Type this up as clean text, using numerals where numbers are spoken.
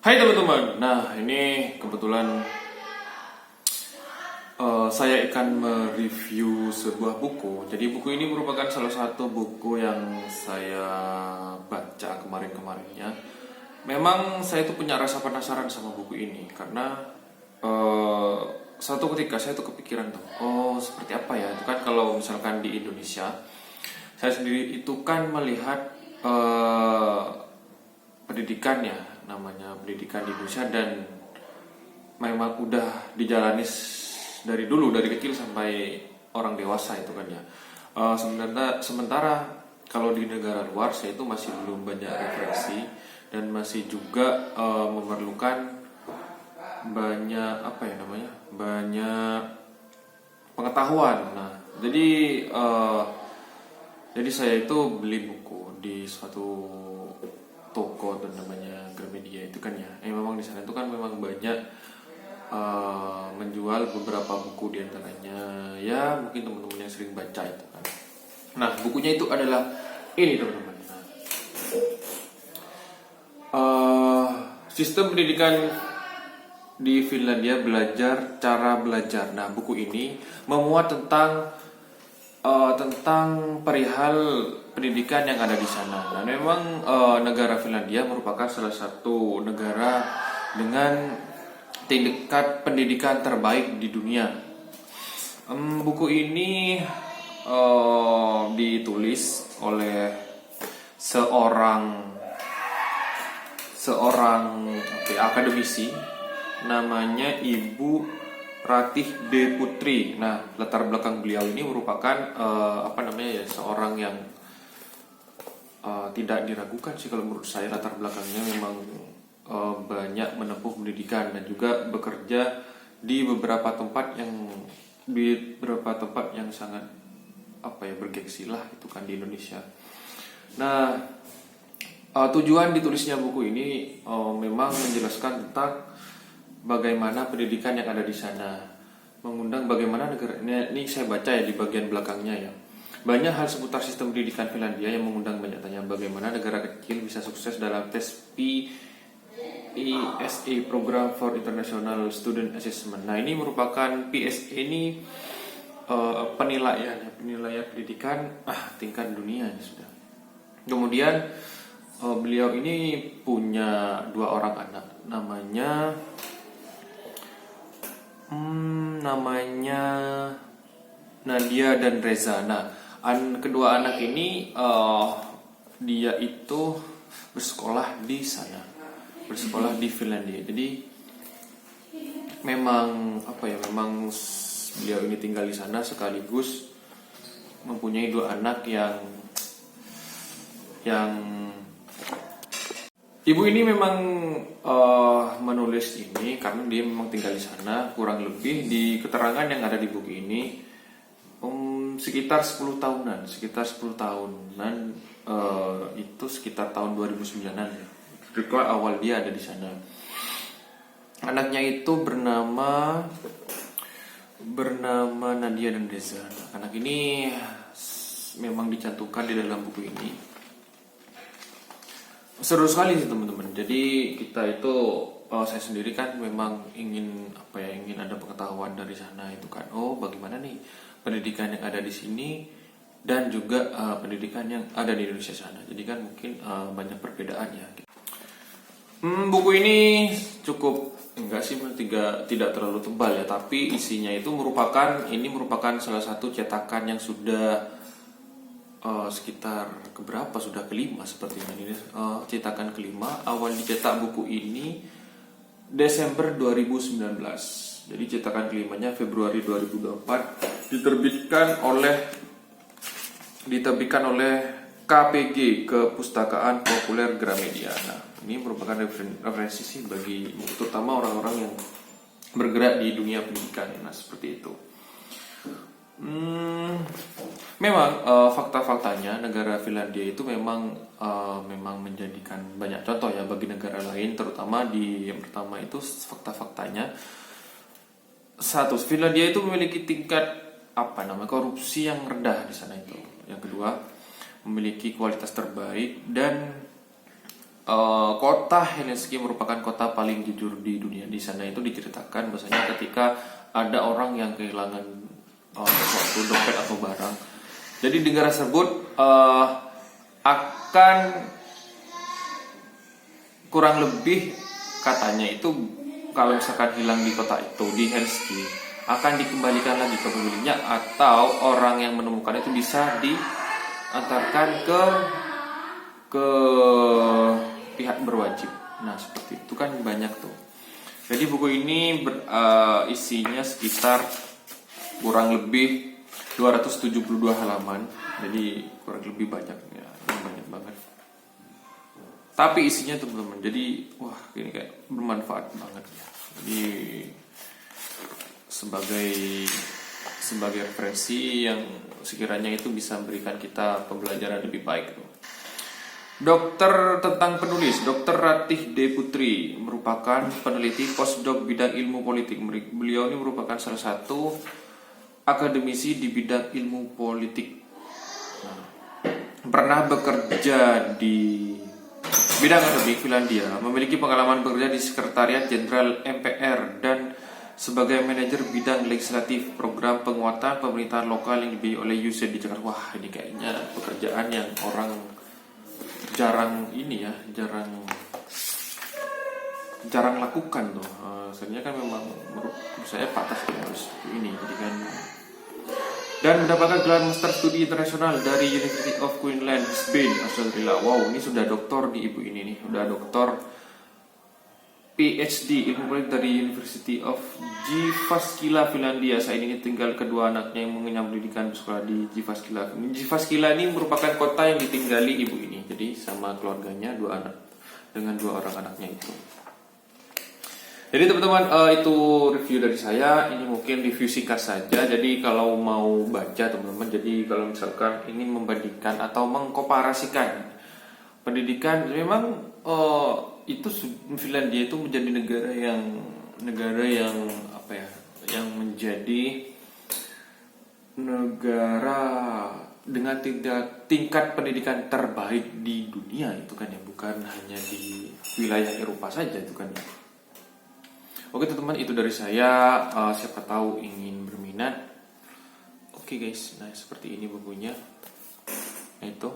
Hai teman-teman, nah ini kebetulan saya akan mereview sebuah buku. Jadi buku ini merupakan salah satu buku yang saya baca kemarin-kemarinnya. Memang saya tuh punya rasa penasaran sama buku ini karena eh, satu ketika saya tuh kepikiran tuh, oh seperti apa ya? Itu kan kalau misalkan di Indonesia, saya sendiri itu kan melihat pendidikan ya, namanya pendidikan di Indonesia, dan memang udah dijalani dari dulu, dari kecil sampai orang dewasa itu kan ya. Sementara kalau di negara luar saya itu masih belum banyak referensi dan masih juga memerlukan banyak apa ya namanya, banyak pengetahuan. Nah, jadi saya itu beli buku di suatu toko dan namanya Gramedia itu kan ya. Memang di sana itu kan memang banyak menjual beberapa buku, diantaranya ya mungkin teman-teman yang sering baca itu kan. Nah, bukunya itu adalah ini teman-teman. Nah, sistem pendidikan di Finlandia, cara belajar. Nah, buku ini memuat tentang perihal pendidikan yang ada di sana. Nah, memang negara Finlandia merupakan salah satu negara dengan tingkat pendidikan terbaik di dunia. Buku ini ditulis oleh seorang akademisi, namanya Ibu Ratih D. Putri. Nah, latar belakang beliau ini merupakan seorang yang tidak diragukan sih kalau menurut saya. Latar belakangnya memang banyak menempuh pendidikan dan juga bekerja di beberapa tempat yang sangat bergengsi lah itu kan di Indonesia. Nah, tujuan ditulisnya buku ini memang menjelaskan tentang bagaimana pendidikan yang ada di sana, mengundang bagaimana negara ini saya baca ya di bagian belakangnya ya. Banyak hal seputar sistem pendidikan Finlandia yang mengundang banyak tanya, bagaimana negara kecil bisa sukses dalam tes PISA, Program for International Student Assessment. Nah, ini merupakan PISA ini penilaian pendidikan tingkat dunia ya sudah. Kemudian beliau ini punya dua orang anak, namanya Nadia dan Reza. Nah, kedua anak ini dia itu bersekolah di sana, bersekolah di Finlandia. Jadi memang beliau ini tinggal di sana sekaligus mempunyai dua anak yang ibu ini memang menulis ini karena dia memang tinggal di sana. Kurang lebih di keterangan yang ada di buku ini sekitar 10 tahunan itu sekitar tahun 2009-an ya. Ketika awal dia ada di sana. Anaknya itu bernama Nadia dan Reza. Anak ini memang dicantumkan di dalam buku ini. Seru sekali sih teman-teman. Jadi kita itu saya sendiri kan memang ingin ada pengetahuan dari sana itu kan. Oh, bagaimana nih pendidikan yang ada di sini dan juga pendidikan yang ada di Indonesia sana. Jadi kan mungkin banyak perbedaannya. Buku ini cukup tidak terlalu tebal ya, tapi isinya itu merupakan salah satu cetakan yang sudah sekitar sudah kelima seperti ini. Cetakan kelima. Awal dicetak buku ini Desember 2019. Jadi cetakan kelimanya Februari 2024, diterbitkan oleh KPG, Kepustakaan Populer Gramedia. Nah, ini merupakan referensi sih bagi terutama orang-orang yang bergerak di dunia pendidikan. Nah, seperti itu. Memang fakta-faktanya negara Finlandia itu memang menjadikan banyak contoh ya bagi negara lain, terutama yang pertama itu fakta-faktanya. Satu, Finlandia itu memiliki tingkat korupsi yang rendah di sana itu. Yang kedua, memiliki kualitas terbaik dan kota Helsinki merupakan kota paling jujur di dunia. Di sana itu diceritakan bahwasanya ketika ada orang yang kehilangan sesuatu, dompet atau barang, jadi di negara tersebut akan kurang lebih katanya itu kalau misalkan hilang di kota itu di Helsinki akan dikembalikan lagi ke pemiliknya, atau orang yang menemukan itu bisa diantarkan ke pihak berwajib. Nah seperti itu kan banyak tuh. Jadi buku ini isinya sekitar kurang lebih 272 halaman. Jadi kurang lebih banyak ya, banyak banget. Tapi isinya teman-teman, jadi wah ini kayak bermanfaat banget ya. Jadi sebagai referensi yang sekiranya itu bisa memberikan kita pembelajaran lebih baik tuh. Dokter tentang penulis, Dr. Ratih D. Putri merupakan peneliti postdoc bidang ilmu politik. Beliau ini merupakan salah satu akademisi di bidang ilmu politik. Nah, pernah bekerja di bidang akademik Finlandia, memiliki pengalaman bekerja di Sekretariat Jenderal MPR dan sebagai manajer bidang legislatif program penguatan pemerintahan lokal yang dibiayai oleh USAID di Jakarta. Wah, ini kayaknya pekerjaan yang orang jarang lakukan tuh. Sebenarnya kan memang menurut saya pantas harus ini, jadi kan. Dan mendapatkan gelar Master Studi Internasional dari University of Queensland, Brisbane, Australia. Wow, ini sudah doktor di ibu ini nih, sudah doktor PhD ilmu politik dari University of Jyväskylä, Finlandia. Saat ini tinggal kedua anaknya yang mengenyam pendidikan sekolah di Jyväskylä. Jyväskylä ini merupakan kota yang ditinggali ibu ini. Jadi sama keluarganya, dua anak dengan dua orang anaknya itu. Jadi teman-teman, itu review dari saya. Ini mungkin review singkat saja. Jadi kalau mau baca teman-teman, jadi kalau misalkan ini membandingkan atau mengkomparasikan pendidikan, memang itu Finlandia itu menjadi negara yang apa ya, yang menjadi negara dengan tingkat pendidikan terbaik di dunia itu kan ya, bukan hanya di wilayah Eropa saja itu kan ya. Oke teman-teman, itu dari saya. Siapa tahu ingin berminat. Oke guys, nah seperti ini bukunya. Nah itu.